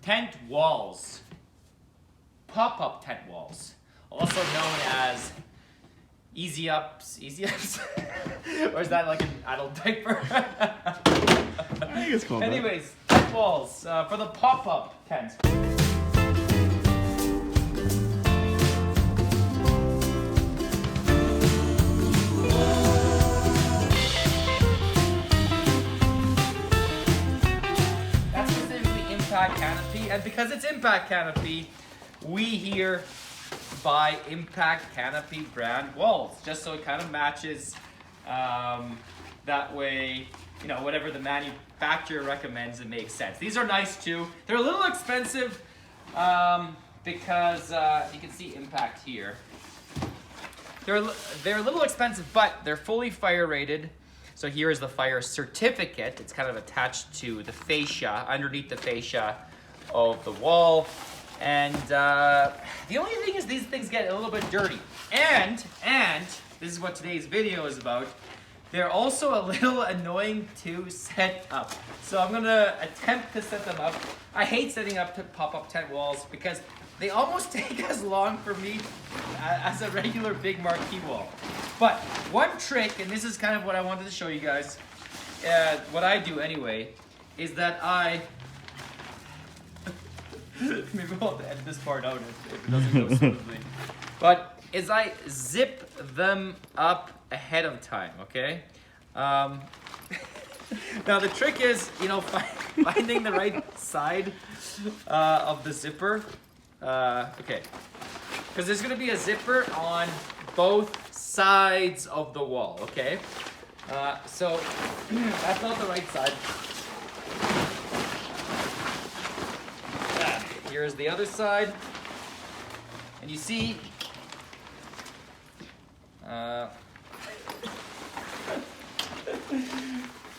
tent walls, pop-up tent walls, also known as easy ups, or is that like an adult diaper? I think it's called Anyways, tent walls for the pop-up tent. That's specifically Impact Canopy, and because it's Impact Canopy, we here buy Impact Canopy brand walls, just so it kind of matches. That way, you know, whatever the manufacturer recommends, it makes sense. These are nice too. They're a little expensive because you can see Impact here. They're a little expensive, but they're fully fire rated. So here is the fire certificate. It's kind of attached to the fascia, underneath the fascia of the wall. And the only thing is these things get a little bit dirty. And this is what today's video is about. They're also a little annoying to set up. So I'm gonna attempt to set them up. I hate setting up pop-up tent walls because they almost take as long for me as a regular big marquee wall. But one trick, and this is kind of what I wanted to show you guys, what I do anyway, is that I maybe we'll have to edit this part out if it doesn't go smoothly. But is I zip them up ahead of time, okay? Now the trick is, you know, finding the right side of the zipper. Okay, because there's gonna be a zipper on both sides of the wall, okay? So that's not the right side. Here's the other side, and you see, I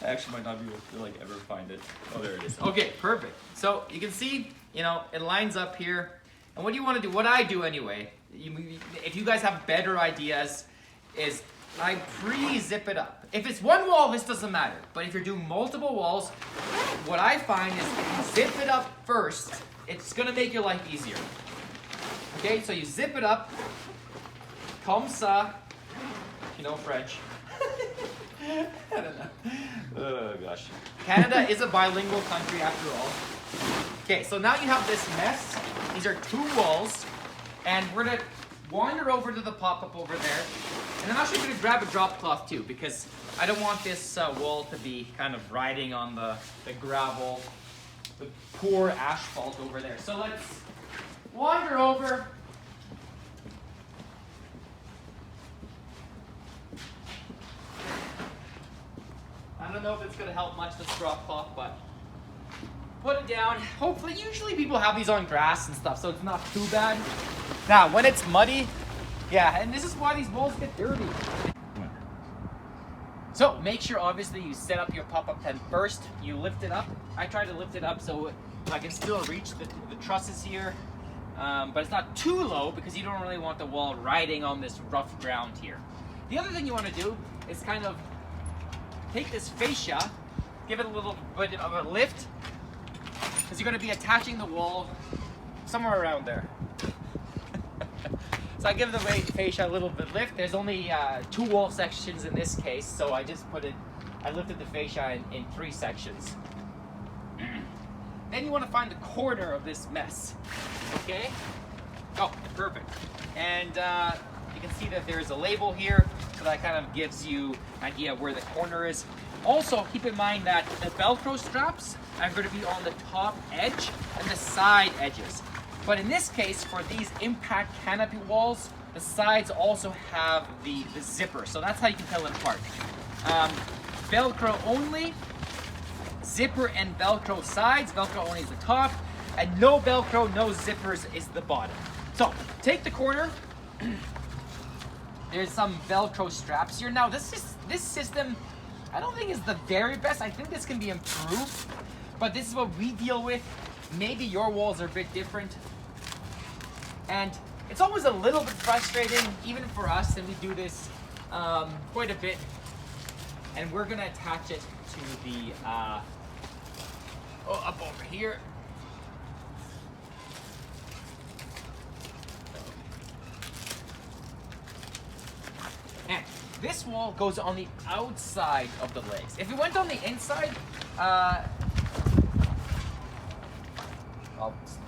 actually might not be able to like ever find it. Oh, there it is. Okay, perfect. So you can see, you know, it lines up here. And what do you want to do? What I do anyway, if you guys have better ideas, is I pre-zip it up. If it's one wall, this doesn't matter. But if you're doing multiple walls, what I find is zip it up first. It's gonna make your life easier. Okay, so you zip it up, comme ça, you know French. I don't know. Oh gosh. Canada is a bilingual country after all. Okay, so now you have this mess. These are two walls, and we're gonna wander over to the pop-up over there. And I'm actually gonna grab a drop cloth too, because I don't want this wall to be kind of riding on the gravel, the poor asphalt over there. So let's wander over. I don't know if it's gonna help much, this drop cloth, but put it down. Hopefully, usually people have these on grass and stuff, so it's not too bad. Now, when it's muddy, yeah, and this is why these walls get dirty. So make sure, obviously, you set up your pop-up tent first. You lift it up. I try to lift it up so I can still reach the trusses here, but it's not too low because you don't really want the wall riding on this rough ground here. The other thing you want to do is kind of take this fascia, give it a little bit of a lift, because you're going to be attaching the wall somewhere around there. So I give the fascia a little bit lift. There's only 2 wall sections in this case, so I lifted the fascia in 3 sections. Then you want to find the corner of this mess, okay? Oh, perfect. And you can see that there's a label here, so that kind of gives you an idea of where the corner is. Also, keep in mind that the Velcro straps are going to be on the top edge and the side edges. But in this case, for these Impact Canopy walls, the sides also have the zipper. So that's how you can tell it apart. Velcro only, zipper and Velcro sides. Velcro only is the top. And no Velcro, no zippers is the bottom. So take the corner. There's some Velcro straps here. Now this system, I don't think is the very best. I think this can be improved, but this is what we deal with. Maybe your walls are a bit different. And it's always a little bit frustrating, even for us, and we do this quite a bit. And we're gonna attach it to the, up over here. this wall goes on the outside of the legs. If it went on the inside, I'll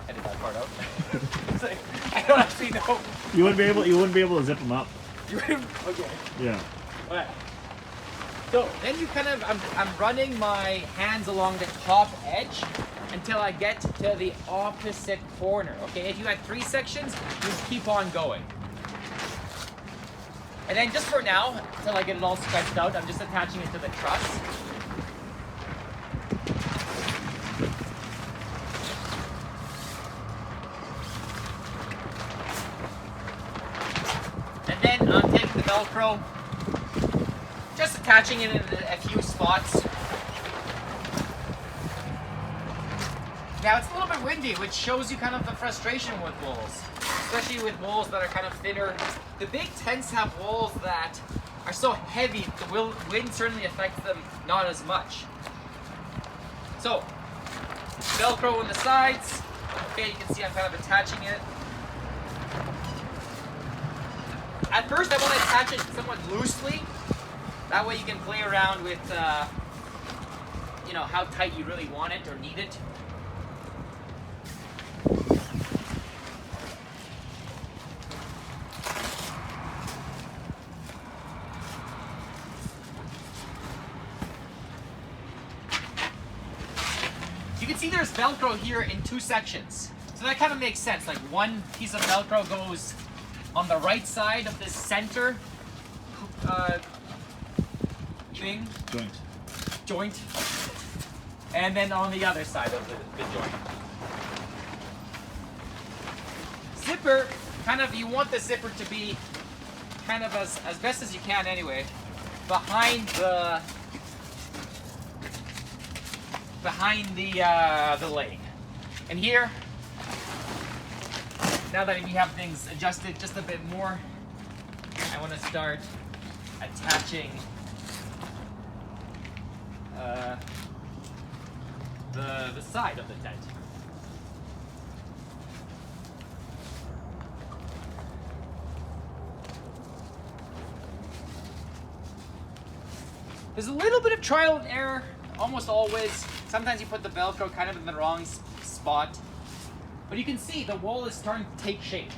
edit that part out. It's like, I don't actually know. You wouldn't be able to zip them up. Okay. Yeah. Alright. So then you kind of, I'm running my hands along the top edge until I get to the opposite corner. Okay, if you had 3 sections, just keep on going. And then just for now, until I get it all stretched out, I'm just attaching it to the truss. And then I'm taking the Velcro, just attaching it in a few spots. Now it's a little bit windy, which shows you kind of the frustration with walls, especially with walls that are kind of thinner. The big tents have walls that are so heavy, the wind certainly affects them not as much. So, Velcro on the sides. Okay, you can see I'm kind of attaching it. At first I want to attach it somewhat loosely. That way you can play around with, you know, how tight you really want it or need it. You can see there's Velcro here in 2 sections. So that kind of makes sense. Like one piece of Velcro goes on the right side of this center thing. Joint. And then on the other side of the joint. Zipper, kind of, you want the zipper to be kind of as best as you can anyway, behind the leg. And here, now that we have things adjusted just a bit more, I want to start attaching the side of the tent. There's a little bit of trial and error, almost always. Sometimes you put the Velcro kind of in the wrong spot. But you can see the wall is starting to take shape.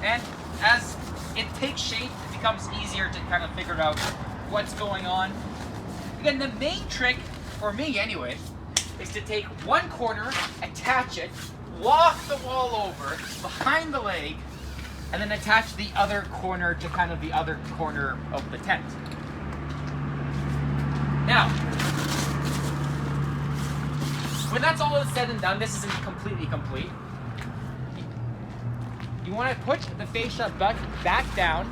And as it takes shape, it becomes easier to kind of figure out what's going on. Again, the main trick, for me anyway, is to take one corner, attach it, walk the wall over behind the leg, and then attach the other corner to kind of the other corner of the tent. Now, when that's all said and done, this isn't completely complete. You want to put the fascia back down.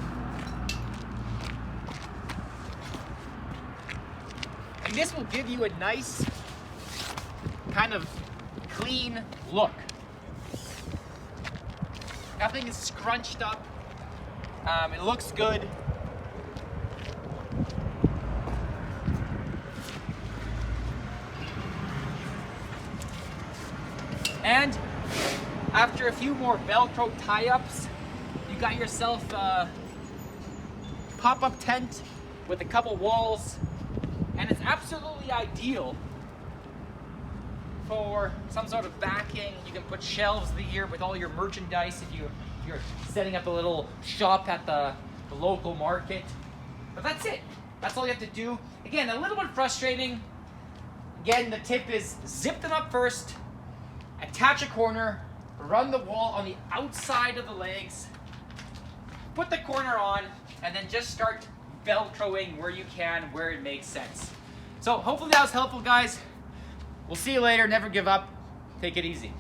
And this will give you a nice, kind of clean look. Nothing is scrunched up. It looks good. And after a few more Velcro tie-ups, you got yourself a pop-up tent with a couple walls, and it's absolutely ideal for some sort of backing. You can put shelves here with all your merchandise if you're setting up a little shop at the local market. But that's it. That's all you have to do. Again, a little bit frustrating. Again, the tip is zip them up first, attach a corner, run the wall on the outside of the legs, put the corner on, and then just start Velcroing where you can, where it makes sense. So hopefully that was helpful, guys. We'll see you later. Never give up. Take it easy.